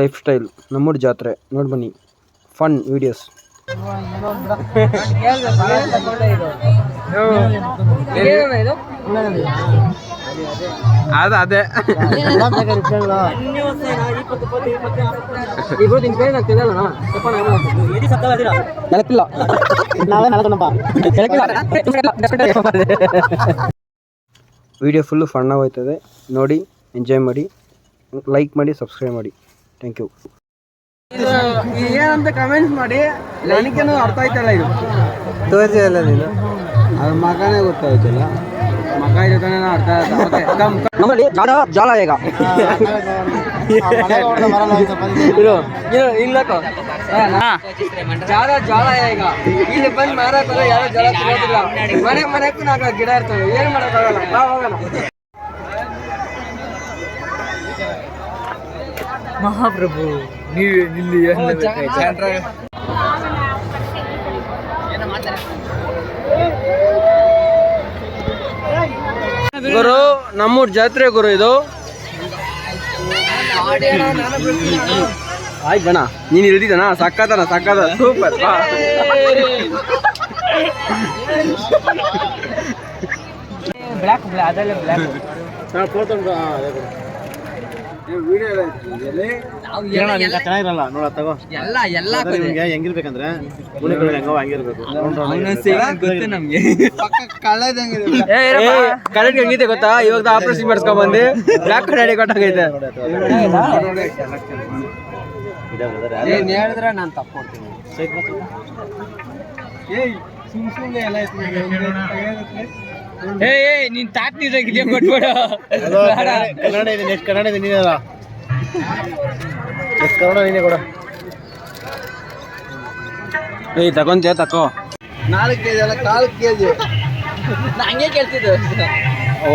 Life style ನಮ್ಮೂರು ಜಾತ್ರೆ ನೋಡಿ ಬನ್ನಿ. Fun videos. ಅದೇ ವಿಡಿಯೋ ಫುಲ್ಲು ಫನ್ನಾಗಿ ಹೋಯ್ತದೆ. ನೋಡಿ, ಎಂಜಾಯ್ ಮಾಡಿ, ಲೈಕ್ ಮಾಡಿ, ಸಬ್ಸ್ಕ್ರೈಬ್ ಮಾಡಿ. Thank you. ಏನಂತ ಕಮೆಂಟ್ಸ್ ಮಾಡಿ. ನನಗೇನು ಅರ್ಥ ಆಯ್ತಲ್ಲ, ಇದು ತೋರಿಸಿಲ್ಲ ನೀನು, ಅದು ಮಗನೇ ಗೊತ್ತಾಯ್ತಿಲ್ಲ. ಮಗ ಜೊತೆ ಅರ್ಥ ಆಯ್ತು. ಜಾಲ ಈಗ ಜಾಲ ಈಗ ಇಲ್ಲಿ ಬಂದು ಮಾರಾಕ ಯಾರೋ ಜಲ ತಗೋತಿಲ್ಲ. ಮನೆಗೂ ನಾಲ್ಕು ಗಿಡ ಇರ್ತವೆ, ಏನು ಮಾಡೋಕ್ಕಾಗಲ್ಲ. ಹೋಗೋಣ. ಮಹಾಪ್ರಭು ನೀವೇ ನಿಲ್ಲಿ ಗುರು, ನಮ್ಮೂರ್ ಜಾತ್ರೆ ಗುರು ಇದು. ಆಯ್ತು ಬಣ್ಣ, ನೀನು ಇಳ್ದಿದ್ದಾನ? ಸಕ್ಕತ್ತನ ಸೂಪರ್. ಬ್ಲ್ಯಾಕ್ ಅದೆಲ್ಲ ಬ್ಲ್ಯಾಕ್ ಚೆನ್ನಾಗಿರಲ್ಲ ನೋಡ. ತಗೋ ಎಲ್ಲ ನಿಮ್ಗೆ ಹೆಂಗಿರ್ಬೇಕಂದ್ರೆ ಹೆಂಗೋ ಹಂಗಿರ್ಬೇಕು. ಕರೆಕ್ಟ್ ಹೆಂಗಿದೆ ಗೊತ್ತಾ? ಇವಾಗ ಆಪರೇಷನ್ ಮಾಡಿಸ್ಕೊಂಡ್ ಬಂದು ಬ್ಲ್ಯಾಕ್ ಕಡೆ ಕೊಟ್ಟಾಗೈತೆ. ಹೇಳಿದ್ರೆ ನಾನು ತಪ್ಪಿಡ್ತೀನಿ. ನೀನ್ ತಾಕ್ತಿದ್ದೆ ಕೊಟ್ಬೇಡ. ಕನ್ನಡ ಇದೆ, ನೆಕ್ಸ್ಟ್ ಕನ್ನಡ ಇದೆ. ನೀನಲ್ಲ ನೆಕ್ಸ್ಟ್ ಕನ್ನಡ ನೀನೇ ಕೊಡ. ತಗೊಂತೀಯ? ತಕೋ. 4 kg ಅಲ್ಲ, 4 kg. ಹಂಗೆ ಕೇಳ್ತಿದ್ದೆ. ಓ